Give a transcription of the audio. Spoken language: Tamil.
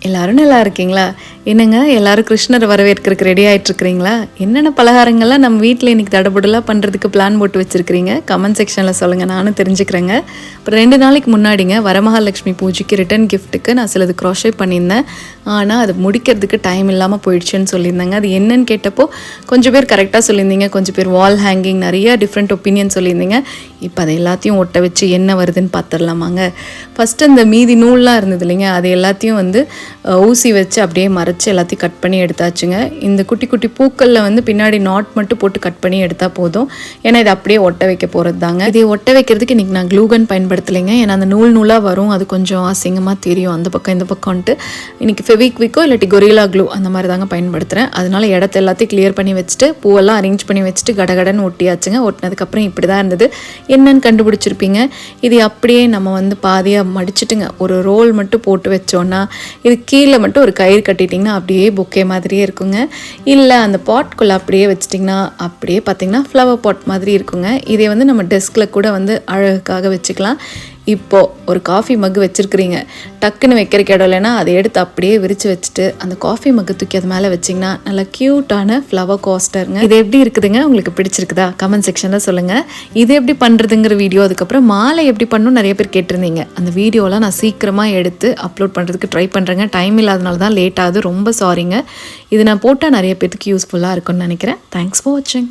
எல்லாரும் நல்லா இருக்கீங்களா? என்னங்க எல்லாரும் கிருஷ்ணரை வரவேற்கிறதுக்கு ரெடி ஆகிட்டு இருக்கிறீங்களா? என்னென்ன பலகாரங்கள்லாம் நம்ம வீட்டில் இன்றைக்கி தடபுடலாக பண்ணுறதுக்கு பிளான் போட்டு வச்சுருக்கிறீங்க? கமெண்ட் செக்ஷனில் சொல்லுங்கள், நானும் தெரிஞ்சுக்கிறேங்க. அப்புறம் 2 நாளைக்கு முன்னாடிங்க வரமகாலட்சுமி பூஜைக்கு ரிட்டன் கிஃப்ட்டுக்கு நான் சிலது க்ரோஷே பண்ணியிருந்தேன். ஆனால் அது முடிக்கிறதுக்கு டைம் இல்லாமல் போயிடுச்சுன்னு சொல்லியிருந்தாங்க. அது என்னன்னு கேட்டப்போ கொஞ்சம் பேர் கரெக்டாக சொல்லியிருந்தீங்க, கொஞ்சம் பேர் வால் ஹேங்கிங் நிறைய டிஃப்ரெண்ட் ஒப்பீனியன் சொல்லியிருந்தீங்க. இப்போ அதை எல்லாத்தையும் ஒட்ட வச்சு என்ன வருதுன்னு பார்த்துடலாமாங்க. ஃபஸ்ட்டு அந்த மீதி நூல்லாம் இருந்தது இல்லைங்க, அது எல்லாத்தையும் வந்து ஊசி வச்சு அப்படியே மறைச்சி எல்லாத்தையும் கட் பண்ணி எடுத்தாச்சுங்க. இந்த குட்டி குட்டி பூக்களில் பின்னாடி நாட் மட்டும் போட்டு கட் பண்ணி எடுத்தால் போதும். ஏன்னா இதை அப்படியே ஒட்ட வைக்க போகிறது தாங்க. இதை ஒட்ட வைக்கிறதுக்கு இன்றைக்கி நான் க்ளூகன் பயன்படுத்தலைங்க. ஏன்னா அந்த நூலாக வரும், அது கொஞ்சம் அசிங்கமாக தெரியும் அந்த பக்கம் இந்த பக்கம்ன்ட்டு. இன்றைக்கி ஃபெவிக்விக்கோ இல்லாட்டி கொரில்லா க்ளூ அந்த மாதிரி தாங்க பயன்படுத்துகிறேன். அதனால இடத்த எல்லாத்தையும் கிளியர் பண்ணி வச்சுட்டு பூவெல்லாம் அரேஞ்ச் பண்ணி வச்சுட்டு கடகடன்னு ஒட்டியாச்சுங்க. ஒட்டினதுக்கப்புறம் இப்படி தான் இருந்தது. என்னன்னு கண்டுபிடிச்சிருப்பீங்க. இது அப்படியே நம்ம பாதியாக மடிச்சுட்டுங்க ஒரு ரோல் மட்டும் போட்டு வச்சோன்னா இது கீழே மட்டும் ஒரு கயிறு கட்டிட்டிங்கன்னா அப்படியே பொக்கே மாதிரியே இருக்குங்க. இல்லை அந்த பாட்குள்ளே அப்படியே வச்சிட்டிங்கன்னா அப்படியே பார்த்திங்கன்னா ஃப்ளவர் பாட் மாதிரி இருக்குங்க. இதை நம்ம டெஸ்கில் கூட அழகுக்காக வச்சுக்கலாம். இப்போது ஒரு காஃபி மக்கு வச்சுருக்கிறீங்க, டக்குன்னு வைக்கிறக்கு இடம் இல்லைன்னா அதை எடுத்து அப்படியே விரித்து வச்சுட்டு அந்த காஃபி மக்கு தூக்கி அது மேலே வச்சிங்கன்னா நல்லா க்யூட்டான ஃப்ளவர் கோஸ்டருங்க. இது எப்படி இருக்குதுங்க, உங்களுக்கு பிடிச்சிருக்குதா? கமெண்ட் செக்ஷனில் சொல்லுங்கள். இது எப்படி பண்ணுறதுங்கிற வீடியோ, அதுக்கப்புறம் மாலை எப்படி பண்ணணும் நிறைய பேர் கேட்டிருந்தீங்க. அந்த வீடியோலாம் நான் சீக்கிரமாக எடுத்து அப்லோட் பண்ணுறதுக்கு ட்ரை பண்ணுறேங்க. டைம் இல்லாதனால தான் லேட் ஆகுது, ரொம்ப சாரிங்க. இது நான் போட்டால் நிறைய பேருக்கு யூஸ்ஃபுல்லாக இருக்கும்னு நினைக்கிறேன். தேங்க்ஸ் ஃபார் வாட்சிங்.